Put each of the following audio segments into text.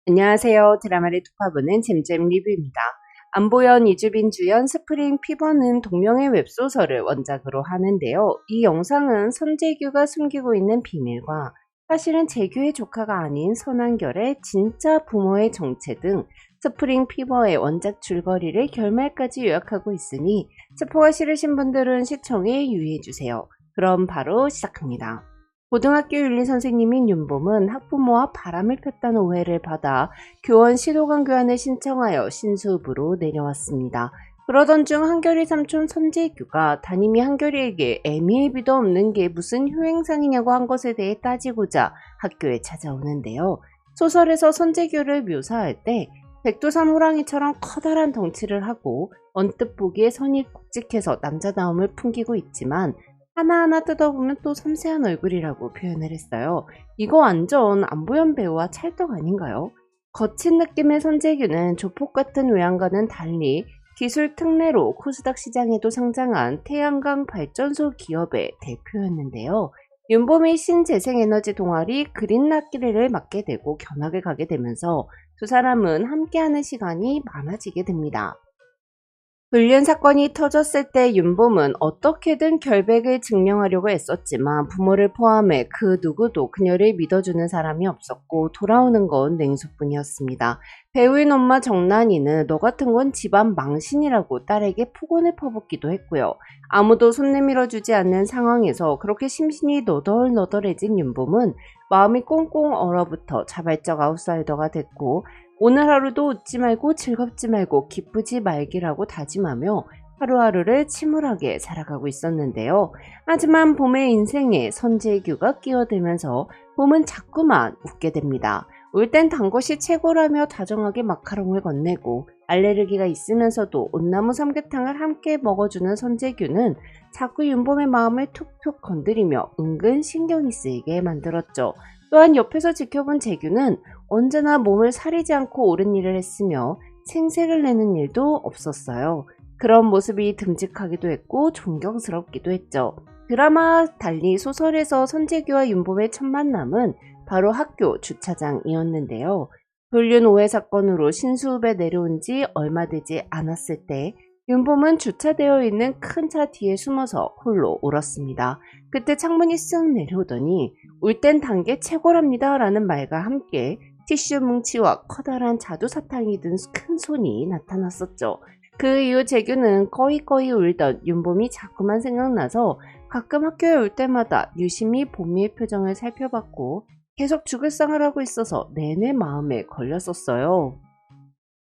안녕하세요. 드라마를 톱파보는 잼잼 리뷰입니다. 안보현, 이주빈 주연 스프링 피버는 동명의 웹소설을 원작으로 하는데요. 이 영상은 선재규가 숨기고 있는 비밀과 사실은 재규의 조카가 아닌 선한결의 진짜 부모의 정체 등 스프링 피버의 원작 줄거리를 결말까지 요약하고 있으니 스포가 싫으신 분들은 시청에 유의해주세요. 그럼 바로 시작합니다. 고등학교 윤리 선생님인 윤봄은 학부모와 바람을 폈다는 오해를 받아 교원 시도관 교환을 신청하여 신수읍으로 내려왔습니다. 그러던 중 한결이 삼촌 선재규가 담임이 한결이에게 애미애비도 없는 게 무슨 효행상이냐고 한 것에 대해 따지고자 학교에 찾아오는데요. 소설에서 선재규를 묘사할 때 백두산 호랑이처럼 커다란 덩치를 하고 언뜻 보기에 선이 굵직해서 남자다움을 풍기고 있지만 하나하나 뜯어보면 또 섬세한 얼굴이라고 표현을 했어요. 이거 완전 안보현 배우와 찰떡 아닌가요? 거친 느낌의 선재규는 조폭 같은 외양과는 달리 기술 특례로 코스닥 시장에도 상장한 태양광 발전소 기업의 대표였는데요. 윤봄이 신재생에너지 동아리 그린라키를 맡게 되고 견학을 가게 되면서 두 사람은 함께하는 시간이 많아지게 됩니다. 불륜 사건이 터졌을 때 윤봄은 어떻게든 결백을 증명하려고 애썼지만 부모를 포함해 그 누구도 그녀를 믿어주는 사람이 없었고 돌아오는 건 냉수뿐이었습니다. 배우인 엄마 정란이는 너 같은 건 집안 망신이라고 딸에게 폭언을 퍼붓기도 했고요. 아무도 손 내밀어주지 않는 상황에서 그렇게 심신이 너덜너덜해진 윤봄은 마음이 꽁꽁 얼어붙어 자발적 아웃사이더가 됐고 오늘 하루도 웃지 말고 즐겁지 말고 기쁘지 말기라고 다짐하며 하루하루를 침울하게 살아가고 있었는데요. 하지만 봄의 인생에 선재규가 끼어들면서 봄은 자꾸만 웃게 됩니다. 울 땐 단 것이 최고라며 다정하게 마카롱을 건네고 알레르기가 있으면서도 온나무 삼계탕을 함께 먹어주는 선재규는 자꾸 윤봄의 마음을 툭툭 건드리며 은근 신경이 쓰이게 만들었죠. 또한 옆에서 지켜본 재규는 언제나 몸을 사리지 않고 옳은 일을 했으며 생색을 내는 일도 없었어요. 그런 모습이 듬직하기도 했고 존경스럽기도 했죠. 드라마와 달리 소설에서 선재규와 윤봄의 첫 만남은 바로 학교 주차장이었는데요. 불륜 오해 사건으로 신수읍에 내려온 지 얼마 되지 않았을 때 윤봄은 주차되어 있는 큰 차 뒤에 숨어서 홀로 울었습니다. 그때 창문이 쓱 내려오더니 울 땐 단계 최고랍니다 라는 말과 함께 티슈 뭉치와 커다란 자두사탕이 든 큰 손이 나타났었죠. 그 이후 재규는 꺼이꺼이 울던 윤봄이 자꾸만 생각나서 가끔 학교에 올 때마다 유심히 봄이의 표정을 살펴봤고 계속 죽을 상을 하고 있어서 내내 마음에 걸렸었어요.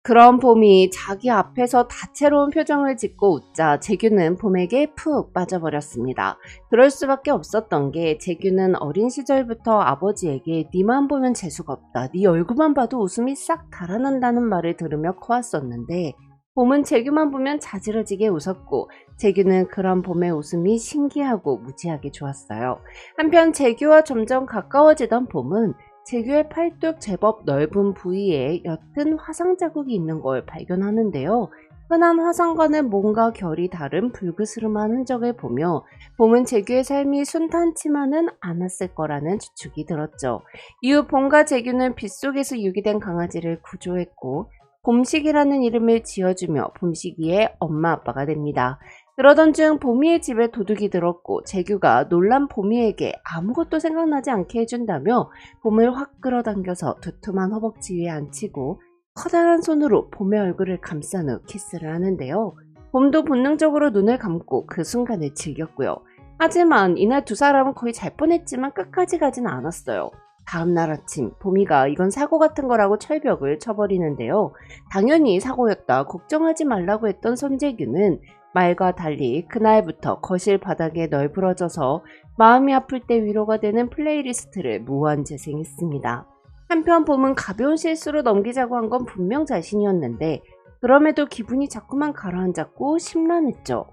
그런 봄이 자기 앞에서 다채로운 표정을 짓고 웃자 재규는 봄에게 푹 빠져버렸습니다. 그럴 수밖에 없었던 게 재규는 어린 시절부터 아버지에게 니만 보면 재수가 없다. 네 얼굴만 봐도 웃음이 싹 달아난다는 말을 들으며 커왔었는데 봄은 재규만 보면 자지러지게 웃었고 재규는 그런 봄의 웃음이 신기하고 무지하게 좋았어요. 한편 재규와 점점 가까워지던 봄은 재규의 팔뚝 제법 넓은 부위에 옅은 화상 자국이 있는 걸 발견하는데요. 흔한 화상과는 뭔가 결이 다른 불그스름한 흔적을 보며 봄은 재규의 삶이 순탄치만은 않았을 거라는 추측이 들었죠. 이후 봄과 재규는 빗속에서 유기된 강아지를 구조했고 봄식이라는 이름을 지어주며 봄식이의 엄마 아빠가 됩니다. 그러던 중 봄이의 집에 도둑이 들었고 재규가 놀란 봄이에게 아무것도 생각나지 않게 해준다며 봄을 확 끌어당겨서 두툼한 허벅지 위에 앉히고 커다란 손으로 봄의 얼굴을 감싼 후 키스를 하는데요. 봄도 본능적으로 눈을 감고 그 순간을 즐겼고요. 하지만 이날 두 사람은 거의 잘 뻔했지만 끝까지 가진 않았어요. 다음날 아침 봄이가 이건 사고 같은 거라고 철벽을 쳐버리는데요. 당연히 사고였다. 걱정하지 말라고 했던 선재규는 말과 달리 그날부터 거실 바닥에 널브러져서 마음이 아플 때 위로가 되는 플레이리스트를 무한 재생했습니다. 한편 봄은 가벼운 실수로 넘기자고 한 건 분명 자신이었는데 그럼에도 기분이 자꾸만 가라앉았고 심란했죠.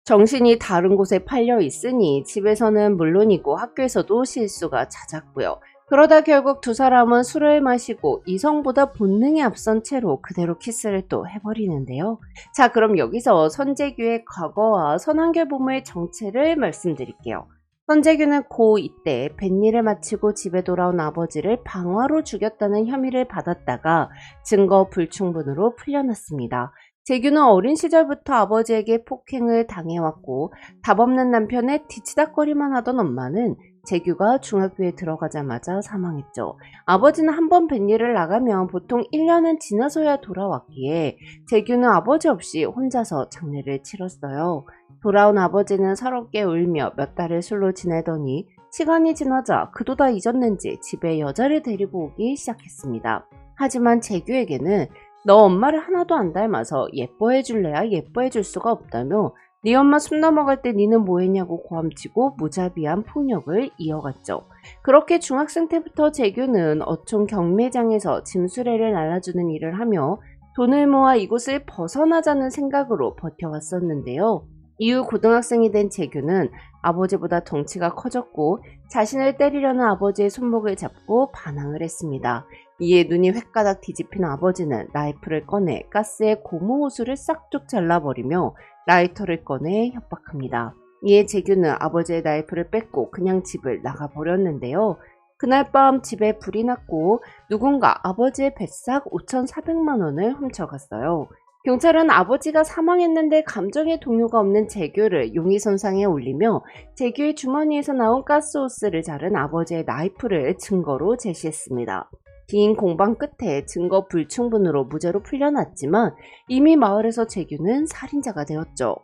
정신이 다른 곳에 팔려 있으니 집에서는 물론이고 학교에서도 실수가 잦았고요. 그러다 결국 두 사람은 술을 마시고 이성보다 본능이 앞선 채로 그대로 키스를 또 해버리는데요. 자, 그럼 여기서 선재규의 과거와 선한결 부모의 정체를 말씀드릴게요. 선재규는 고 이때 뱃일을 마치고 집에 돌아온 아버지를 방화로 죽였다는 혐의를 받았다가 증거 불충분으로 풀려났습니다. 재규는 어린 시절부터 아버지에게 폭행을 당해왔고 답없는 남편의 뒤치다꺼리만 하던 엄마는 재규가 중학교에 들어가자마자 사망했죠. 아버지는 한 번 뱃일을 나가면 보통 1년은 지나서야 돌아왔기에 재규는 아버지 없이 혼자서 장례를 치렀어요. 돌아온 아버지는 서럽게 울며 몇 달을 술로 지내더니 시간이 지나자 그도 다 잊었는지 집에 여자를 데리고 오기 시작했습니다. 하지만 재규에게는 너 엄마를 하나도 안 닮아서 예뻐해 줄래야 예뻐해 줄 수가 없다며 네 엄마 숨 넘어갈 때 니는 뭐 했냐고 고함치고 무자비한 폭력을 이어갔죠. 그렇게 중학생 때부터 재규는 어촌 경매장에서 짐수레를 날라주는 일을 하며 돈을 모아 이곳을 벗어나자는 생각으로 버텨왔었는데요. 이후 고등학생이 된 재규는 아버지보다 덩치가 커졌고 자신을 때리려는 아버지의 손목을 잡고 반항을 했습니다. 이에 눈이 횟가닥 뒤집힌 아버지는 라이프를 꺼내 가스에 고무 호수를 싹둑 잘라버리며 라이터를 꺼내 협박합니다. 이에 재규는 아버지의 나이프를 뺏고 그냥 집을 나가버렸는데요. 그날 밤 집에 불이 났고 누군가 아버지의 뱃삭 5,400만 원을 훔쳐갔어요. 경찰은 아버지가 사망했는데 감정의 동요가 없는 재규를 용의선상에 올리며 재규의 주머니에서 나온 가스호스를 자른 아버지의 나이프를 증거로 제시했습니다. 긴 공방 끝에 증거 불충분으로 무죄로 풀려났지만 이미 마을에서 재규는 살인자가 되었죠.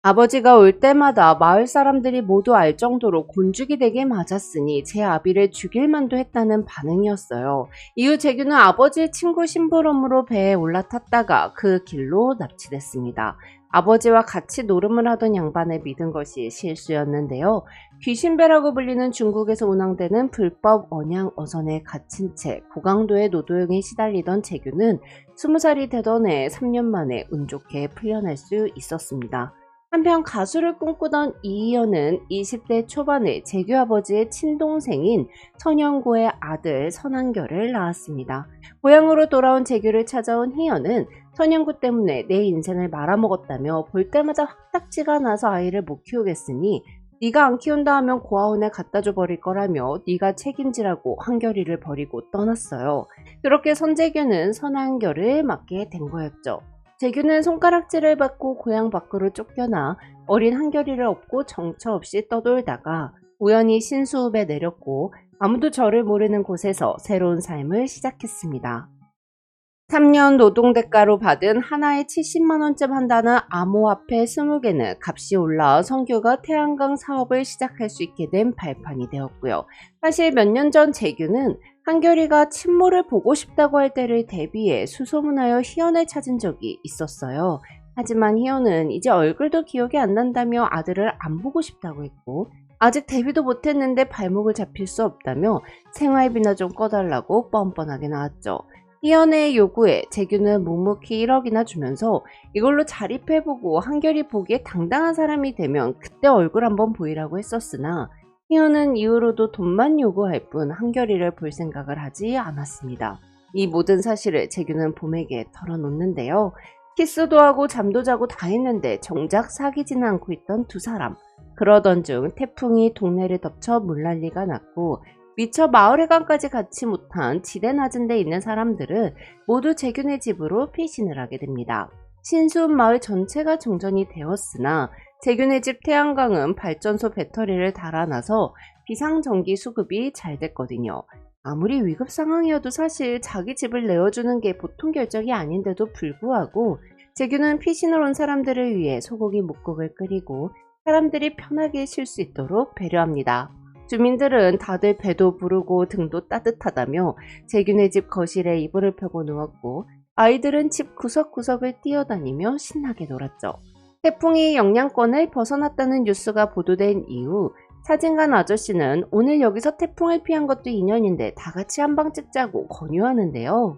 아버지가 올 때마다 마을 사람들이 모두 알 정도로 곤죽이 되게 맞았으니 제 아비를 죽일 만도 했다는 반응이었어요. 이후 재규는 아버지의 친구 심부름으로 배에 올라탔다가 그 길로 납치됐습니다. 아버지와 같이 노름을 하던 양반을 믿은 것이 실수였는데요. 귀신배라고 불리는 중국에서 운항되는 불법 언양 어선에 갇힌 채 고강도의 노도용에 시달리던 재규는 20살이 되던 해 3년 만에 운 좋게 풀려날 수 있었습니다. 한편 가수를 꿈꾸던 이희연은 20대 초반에 재규 아버지의 친동생인 천연고의 아들 선한결을 낳았습니다. 고향으로 돌아온 재규를 찾아온 희연은 천연고 때문에 내 인생을 말아먹었다며 볼 때마다 확딱지가 나서 아이를 못 키우겠으니 네가 안 키운다 하면 고아원에 갖다줘 버릴 거라며 네가 책임지라고 한결이를 버리고 떠났어요. 그렇게 선재규는 선한결을 맡게 된 거였죠. 재규는 손가락질을 받고 고향 밖으로 쫓겨나 어린 한결이를 업고 정처 없이 떠돌다가 우연히 신수읍에 내렸고 아무도 저를 모르는 곳에서 새로운 삶을 시작했습니다. 3년 노동대가로 받은 하나에 70만원쯤 한다는 암호화폐 20개는 값이 올라 선교가 태양광 사업을 시작할 수 있게 된 발판이 되었고요. 사실 몇 년 전 재규는 한결이가 친모를 보고 싶다고 할 때를 대비해 수소문하여 희연을 찾은 적이 있었어요. 하지만 희연은 이제 얼굴도 기억이 안 난다며 아들을 안 보고 싶다고 했고 아직 데뷔도 못했는데 발목을 잡힐 수 없다며 생활비나 좀 꺼달라고 뻔뻔하게 나왔죠. 희연의 요구에 재규는 묵묵히 1억이나 주면서 이걸로 자립해보고 한결이 보기에 당당한 사람이 되면 그때 얼굴 한번 보이라고 했었으나 희연은 이후로도 돈만 요구할 뿐 한결이를 볼 생각을 하지 않았습니다. 이 모든 사실을 재규는 봄에게 털어놓는데요. 키스도 하고 잠도 자고 다 했는데 정작 사귀지는 않고 있던 두 사람. 그러던 중 태풍이 동네를 덮쳐 물난리가 났고 미처 마을회관까지 가지 못한 지대 낮은 데 있는 사람들은 모두 재규네 집으로 피신을 하게 됩니다. 신수읍 마을 전체가 정전이 되었으나 재규네 집 태양광은 발전소 배터리를 달아놔서 비상전기 수급이 잘 됐거든요. 아무리 위급 상황이어도 사실 자기 집을 내어주는 게 보통 결정이 아닌데도 불구하고 재규는 피신을 온 사람들을 위해 소고기 묵국을 끓이고 사람들이 편하게 쉴 수 있도록 배려합니다. 주민들은 다들 배도 부르고 등도 따뜻하다며 재규네 집 거실에 이불을 펴고 누웠고 아이들은 집 구석구석을 뛰어다니며 신나게 놀았죠. 태풍이 영향권을 벗어났다는 뉴스가 보도된 이후 사진관 아저씨는 오늘 여기서 태풍을 피한 것도 인연인데 다 같이 한방 찍자고 권유하는데요.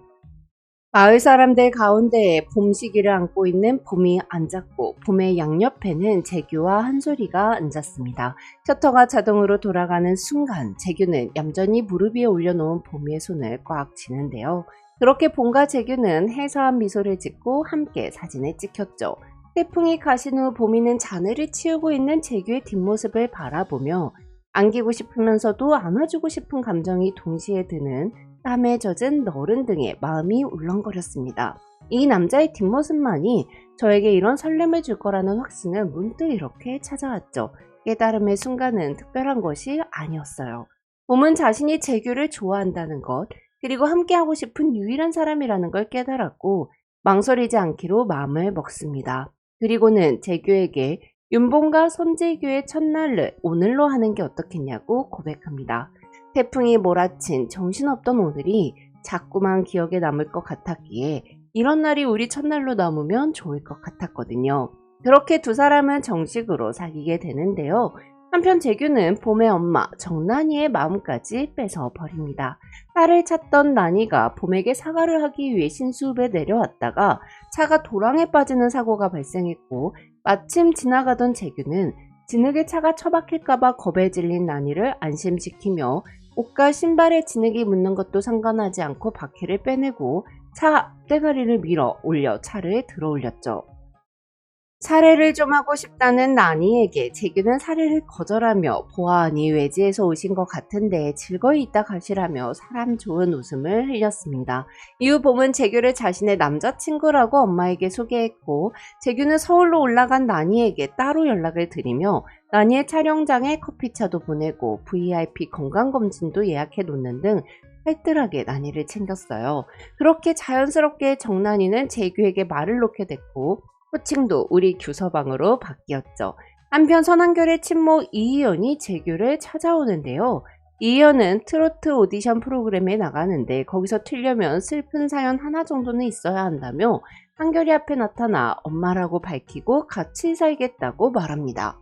마을 사람들 가운데에 봄 시기를 안고 있는 봄이 앉았고 봄의 양옆에는 재규와 한솔이가 앉았습니다. 셔터가 자동으로 돌아가는 순간 재규는 얌전히 무릎 위에 올려놓은 봄이의 손을 꽉 쥐는데요. 그렇게 봄과 재규는 해서한 미소를 짓고 함께 사진에 찍혔죠. 태풍이 가신 후 보미는 자네를 치우고 있는 재규의 뒷모습을 바라보며 안기고 싶으면서도 안아주고 싶은 감정이 동시에 드는 땀에 젖은 너른 등에 마음이 울렁거렸습니다. 이 남자의 뒷모습만이 저에게 이런 설렘을 줄 거라는 확신은 문득 이렇게 찾아왔죠. 깨달음의 순간은 특별한 것이 아니었어요. 봄은 자신이 재규를 좋아한다는 것, 그리고 함께하고 싶은 유일한 사람이라는 걸 깨달았고 망설이지 않기로 마음을 먹습니다. 그리고는 재규에게 윤봉과 손재규의 첫날을 오늘로 하는 게 어떻겠냐고 고백합니다. 태풍이 몰아친 정신없던 오늘이 자꾸만 기억에 남을 것 같았기에 이런 날이 우리 첫날로 남으면 좋을 것 같았거든요. 그렇게 두 사람은 정식으로 사귀게 되는데요. 한편 재규는 봄의 엄마 정난이의 마음까지 뺏어 버립니다. 딸을 찾던 난이가 봄에게 사과를 하기 위해 신수읍에 내려왔다가 차가 도랑에 빠지는 사고가 발생했고 마침 지나가던 재규는 진흙에 차가 처박힐까봐 겁에 질린 난이를 안심시키며 옷과 신발에 진흙이 묻는 것도 상관하지 않고 바퀴를 빼내고 차 앞대가리를 밀어 올려 차를 들어올렸죠. 사례를 좀 하고 싶다는 나니에게 재규는 사례를 거절하며 보아하니 외지에서 오신 것 같은데 즐거이 있다 가시라며 사람 좋은 웃음을 흘렸습니다. 이후 봄은 재규를 자신의 남자친구라고 엄마에게 소개했고 재규는 서울로 올라간 나니에게 따로 연락을 드리며 나니의 촬영장에 커피차도 보내고 VIP 건강검진도 예약해 놓는 등 알뜰하게 나니를 챙겼어요. 그렇게 자연스럽게 정난이는 재규에게 말을 놓게 됐고 호칭도 우리 규서방으로 바뀌었죠. 한편 선한결의 친모 이희연이 재규를 찾아오는데요. 이희연은 트로트 오디션 프로그램에 나가는데 거기서 틀려면 슬픈 사연 하나 정도는 있어야 한다며 한결이 앞에 나타나 엄마라고 밝히고 같이 살겠다고 말합니다.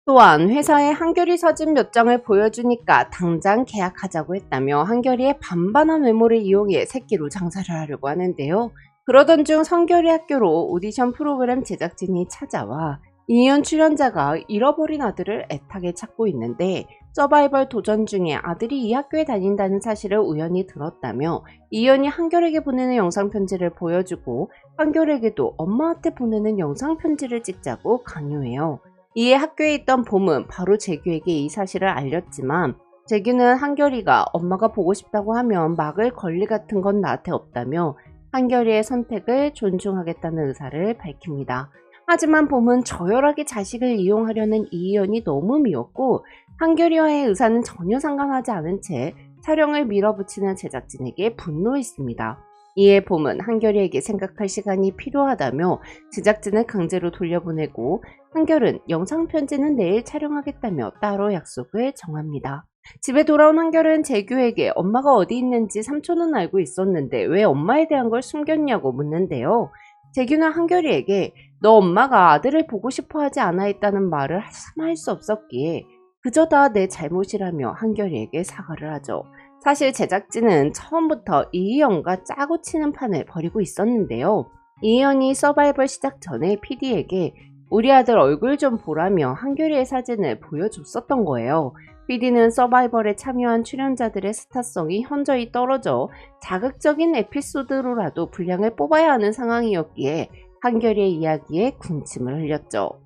또한 회사에 한결이 사진 몇 장을 보여주니까 당장 계약하자고 했다며 한결이의 반반한 외모를 이용해 새끼로 장사를 하려고 하는데요. 그러던 중 성결이 학교로 오디션 프로그램 제작진이 찾아와 이희연 출연자가 잃어버린 아들을 애타게 찾고 있는데 서바이벌 도전 중에 아들이 이 학교에 다닌다는 사실을 우연히 들었다며 이희연이 한결에게 보내는 영상편지를 보여주고 한결에게도 엄마한테 보내는 영상편지를 찍자고 강요해요. 이에 학교에 있던 봄은 바로 재규에게 이 사실을 알렸지만 재규는 한결이가 엄마가 보고 싶다고 하면 막을 권리 같은 건 나한테 없다며 한결이의 선택을 존중하겠다는 의사를 밝힙니다. 하지만 봄은 저열하게 자식을 이용하려는 이희연이 너무 미웠고 한결이와의 의사는 전혀 상관하지 않은 채 촬영을 밀어붙이는 제작진에게 분노했습니다. 이에 봄은 한결이에게 생각할 시간이 필요하다며 제작진을 강제로 돌려보내고 한결은 영상편지는 내일 촬영하겠다며 따로 약속을 정합니다. 집에 돌아온 한결은 재규에게 엄마가 어디 있는지 삼촌은 알고 있었는데 왜 엄마에 대한 걸 숨겼냐고 묻는데요. 재규는 한결이에게 너 엄마가 아들을 보고 싶어 하지 않아 했다는 말을 참아 할 수 없었기에 그저 다 내 잘못이라며 한결이에게 사과를 하죠. 사실 제작진은 처음부터 이희연과 짜고 치는 판을 벌이고 있었는데요. 이희연이 서바이벌 시작 전에 PD에게 우리 아들 얼굴 좀 보라며 한결이의 사진을 보여줬었던 거예요. PD는 서바이벌에 참여한 출연자들의 스타성이 현저히 떨어져 자극적인 에피소드로라도 분량을 뽑아야 하는 상황이었기에 한결이의 이야기에 군침을 흘렸죠.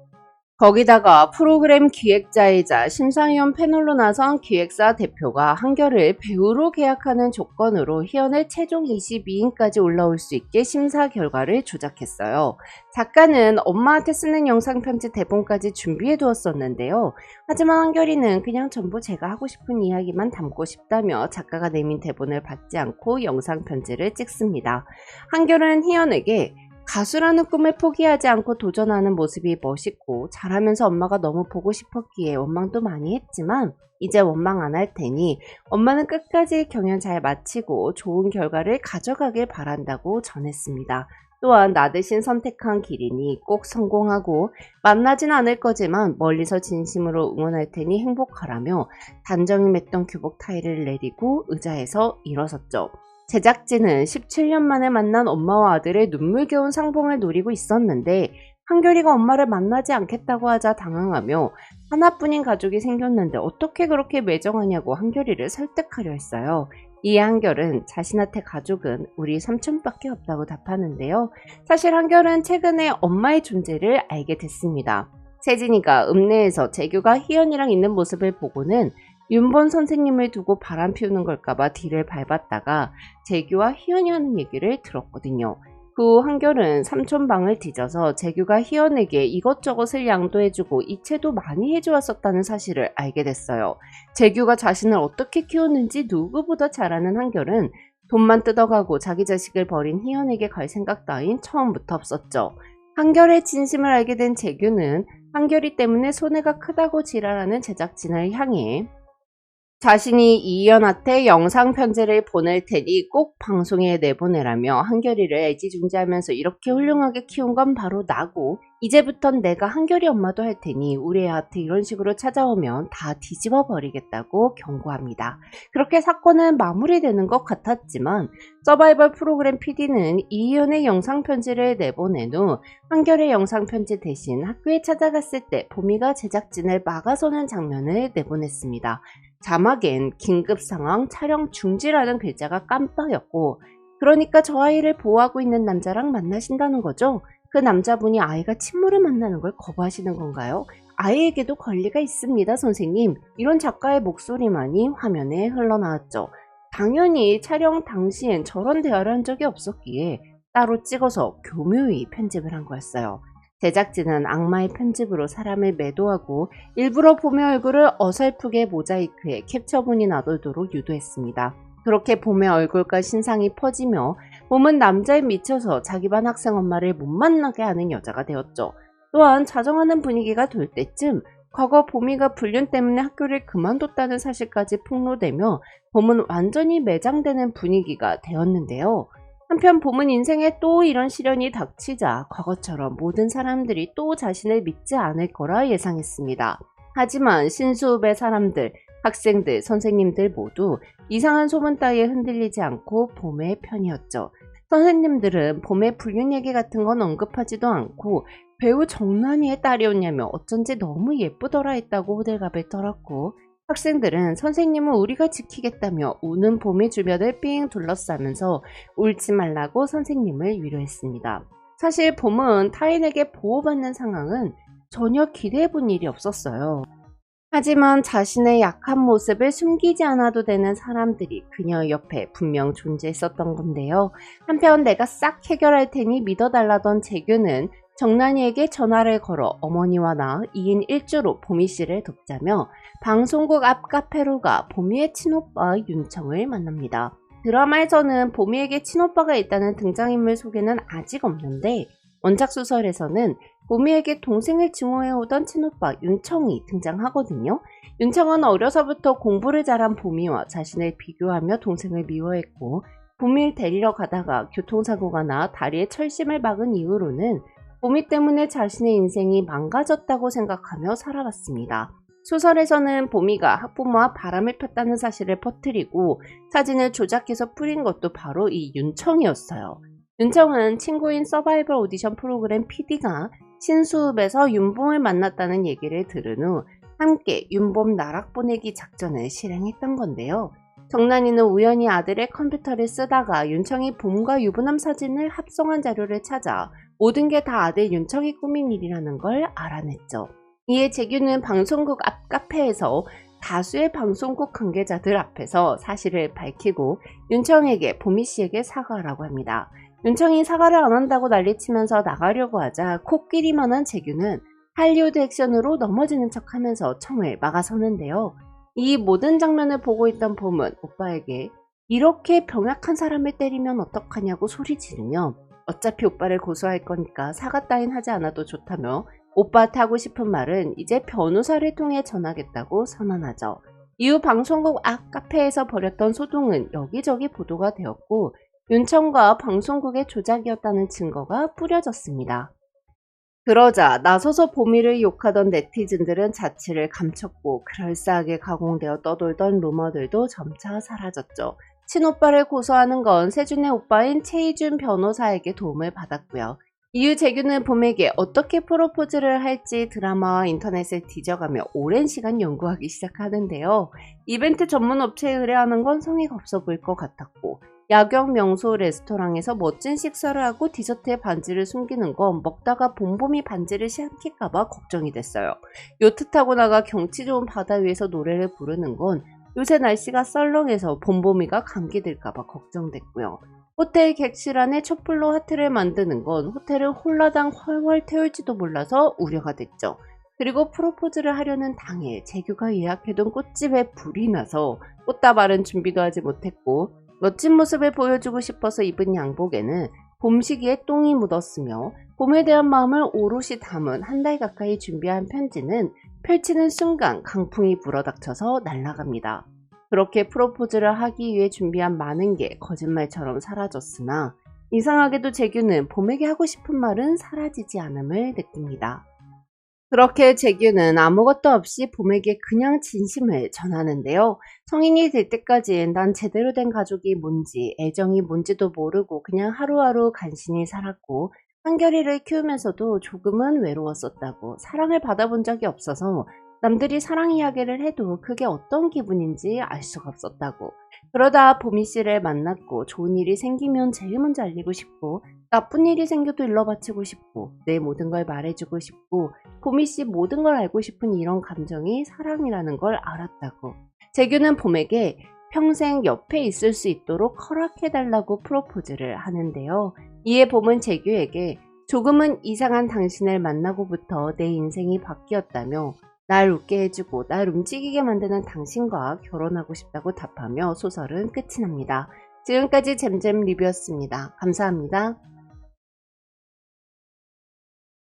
거기다가 프로그램 기획자이자 심사위원 패널로 나선 기획사 대표가 한결을 배우로 계약하는 조건으로 희연을 최종 22인까지 올라올 수 있게 심사 결과를 조작했어요. 작가는 엄마한테 쓰는 영상편지 대본까지 준비해 두었었는데요. 하지만 한결이는 그냥 전부 제가 하고 싶은 이야기만 담고 싶다며 작가가 내민 대본을 받지 않고 영상편지를 찍습니다. 한결은 희연에게 가수라는 꿈을 포기하지 않고 도전하는 모습이 멋있고 잘하면서 엄마가 너무 보고 싶었기에 원망도 많이 했지만 이제 원망 안 할 테니 엄마는 끝까지 경연 잘 마치고 좋은 결과를 가져가길 바란다고 전했습니다. 또한 나 대신 선택한 길이니 꼭 성공하고 만나진 않을 거지만 멀리서 진심으로 응원할 테니 행복하라며 단정히 맸던 교복 타이를 내리고 의자에서 일어섰죠. 제작진은 17년 만에 만난 엄마와 아들의 눈물겨운 상봉을 노리고 있었는데 한결이가 엄마를 만나지 않겠다고 하자 당황하며 하나뿐인 가족이 생겼는데 어떻게 그렇게 매정하냐고 한결이를 설득하려 했어요. 이에 한결은 자신한테 가족은 우리 삼촌밖에 없다고 답하는데요. 사실 한결은 최근에 엄마의 존재를 알게 됐습니다. 세진이가 읍내에서 재규가 희연이랑 있는 모습을 보고는 윤본 선생님을 두고 바람 피우는 걸까봐 뒤를 밟았다가 재규와 희연이 하는 얘기를 들었거든요. 그 후 한결은 삼촌 방을 뒤져서 재규가 희연에게 이것저것을 양도해주고 이체도 많이 해주었었다는 사실을 알게 됐어요. 재규가 자신을 어떻게 키웠는지 누구보다 잘 아는 한결은 돈만 뜯어가고 자기 자식을 버린 희연에게 갈 생각 따윈 처음부터 없었죠. 한결의 진심을 알게 된 재규는 한결이 때문에 손해가 크다고 지랄하는 제작진을 향해 자신이 이희연한테 영상 편지를 보낼 테니 꼭 방송에 내보내라며 한결이를 애지중지하면서 이렇게 훌륭하게 키운 건 바로 나고 이제부턴 내가 한결이 엄마도 할 테니 우리 애한테 이런 식으로 찾아오면 다 뒤집어 버리겠다고 경고합니다. 그렇게 사건은 마무리되는 것 같았지만 서바이벌 프로그램 PD는 이희연의 영상 편지를 내보낸 후 한결의 영상 편지 대신 학교에 찾아갔을 때 보미가 제작진을 막아서는 장면을 내보냈습니다. 자막엔 긴급 상황 촬영 중지라는 글자가 깜빡였고 그러니까 저 아이를 보호하고 있는 남자랑 만나신다는 거죠? 그 남자분이 아이가 친모를 만나는 걸 거부하시는 건가요? 아이에게도 권리가 있습니다, 선생님. 이런 작가의 목소리만이 화면에 흘러나왔죠. 당연히 촬영 당시엔 저런 대화를 한 적이 없었기에 따로 찍어서 교묘히 편집을 한 거였어요. 제작진은 악마의 편집으로 사람을 매도하고 일부러 봄의 얼굴을 어설프게 모자이크해 캡처본이 나돌도록 유도했습니다. 그렇게 봄의 얼굴과 신상이 퍼지며 봄은 남자에 미쳐서 자기 반 학생 엄마를 못 만나게 하는 여자가 되었죠. 또한 자정하는 분위기가 돌 때쯤 과거 봄이가 불륜 때문에 학교를 그만뒀다는 사실까지 폭로되며 봄은 완전히 매장되는 분위기가 되었는데요. 한편 봄은 인생에 또 이런 시련이 닥치자 과거처럼 모든 사람들이 또 자신을 믿지 않을 거라 예상했습니다. 하지만 신수읍의 사람들, 학생들, 선생님들 모두 이상한 소문 따위에 흔들리지 않고 봄의 편이었죠. 선생님들은 봄의 불륜 얘기 같은 건 언급하지도 않고 배우 정난이의 딸이었냐며 어쩐지 너무 예쁘더라 했다고 호들갑을 떨었고 학생들은 선생님은 우리가 지키겠다며 우는 봄의 주변을 삥 둘러싸면서 울지 말라고 선생님을 위로했습니다. 사실 봄은 타인에게 보호받는 상황은 전혀 기대해본 일이 없었어요. 하지만 자신의 약한 모습을 숨기지 않아도 되는 사람들이 그녀 옆에 분명 존재했었던 건데요. 한편 내가 싹 해결할 테니 믿어달라던 재규는 정난이에게 전화를 걸어 어머니와 나 2인 1조로 보미씨를 돕자며 방송국 앞 카페로 가 보미의 친오빠 윤청을 만납니다. 드라마에서는 보미에게 친오빠가 있다는 등장인물 소개는 아직 없는데 원작 소설에서는 보미에게 동생을 증오해오던 친오빠 윤청이 등장하거든요. 윤청은 어려서부터 공부를 잘한 보미와 자신을 비교하며 동생을 미워했고 보미를 데리러 가다가 교통사고가 나 다리에 철심을 박은 이후로는 보미 때문에 자신의 인생이 망가졌다고 생각하며 살아왔습니다. 소설에서는 보미가 학부모와 바람을 폈다는 사실을 퍼뜨리고 사진을 조작해서 뿌린 것도 바로 이 윤청이었어요. 윤청은 친구인 서바이벌 오디션 프로그램 PD가 신수읍에서 윤봄을 만났다는 얘기를 들은 후 함께 윤봄 나락 보내기 작전을 실행했던 건데요. 정난이는 우연히 아들의 컴퓨터를 쓰다가 윤청이 봄과 유부남 사진을 합성한 자료를 찾아 모든 게 다 아들 윤청이 꾸민 일이라는 걸 알아냈죠. 이에 재규는 방송국 앞 카페에서 다수의 방송국 관계자들 앞에서 사실을 밝히고 윤청에게 보미씨에게 사과하라고 합니다. 윤청이 사과를 안 한다고 난리치면서 나가려고 하자 코끼리만한 재규는 할리우드 액션으로 넘어지는 척하면서 청을 막아서는데요. 이 모든 장면을 보고 있던 봄은 오빠에게 이렇게 병약한 사람을 때리면 어떡하냐고 소리 지르며 어차피 오빠를 고소할 거니까 사과 따윈 하지 않아도 좋다며 오빠한테 하고 싶은 말은 이제 변호사를 통해 전하겠다고 선언하죠. 이후 방송국 앞 카페에서 벌였던 소동은 여기저기 보도가 되었고 윤청과 방송국의 조작이었다는 증거가 뿌려졌습니다. 그러자 나서서 보미를 욕하던 네티즌들은 자취를 감췄고 그럴싸하게 가공되어 떠돌던 루머들도 점차 사라졌죠. 친오빠를 고소하는 건 세준의 오빠인 최희준 변호사에게 도움을 받았고요. 이후 재규는 봄에게 어떻게 프로포즈를 할지 드라마와 인터넷을 뒤져가며 오랜 시간 연구하기 시작하는데요. 이벤트 전문 업체에 의뢰하는 건 성의가 없어 보일 것 같았고, 야경 명소 레스토랑에서 멋진 식사를 하고 디저트에 반지를 숨기는 건 먹다가 봄봄이 반지를 삼킬까봐 걱정이 됐어요. 요트 타고 나가 경치 좋은 바다 위에서 노래를 부르는 건 요새 날씨가 썰렁해서 봄봄이가 감기 들까봐 걱정됐고요. 호텔 객실 안에 촛불로 하트를 만드는 건 호텔을 홀라당 훨훨 태울지도 몰라서 우려가 됐죠. 그리고 프로포즈를 하려는 당일 재규가 예약해둔 꽃집에 불이 나서 꽃다발은 준비도 하지 못했고, 멋진 모습을 보여주고 싶어서 입은 양복에는 봄 시기에 똥이 묻었으며, 봄에 대한 마음을 오롯이 담은 한 달 가까이 준비한 편지는 펼치는 순간 강풍이 불어닥쳐서 날아갑니다. 그렇게 프로포즈를 하기 위해 준비한 많은 게 거짓말처럼 사라졌으나, 이상하게도 재규는 봄에게 하고 싶은 말은 사라지지 않음을 느낍니다. 그렇게 재규는 아무것도 없이 봄에게 그냥 진심을 전하는데요. 성인이 될 때까지 난 제대로 된 가족이 뭔지, 애정이 뭔지도 모르고 그냥 하루하루 간신히 살았고, 한결이를 키우면서도 조금은 외로웠었다고, 사랑을 받아본 적이 없어서 남들이 사랑 이야기를 해도 그게 어떤 기분인지 알 수가 없었다고, 그러다 보미 씨를 만났고 좋은 일이 생기면 제일 먼저 알리고 싶고, 나쁜 일이 생겨도 일러 바치고 싶고, 내 모든 걸 말해주고 싶고, 보미 씨 모든 걸 알고 싶은 이런 감정이 사랑이라는 걸 알았다고. 재규는 봄에게 평생 옆에 있을 수 있도록 허락해달라고 프로포즈를 하는데요. 이에 봄은 재규에게 조금은 이상한 당신을 만나고부터 내 인생이 바뀌었다며, 날 웃게 해주고 날 움직이게 만드는 당신과 결혼하고 싶다고 답하며 소설은 끝이 납니다. 지금까지 잼잼 리뷰였습니다. 감사합니다.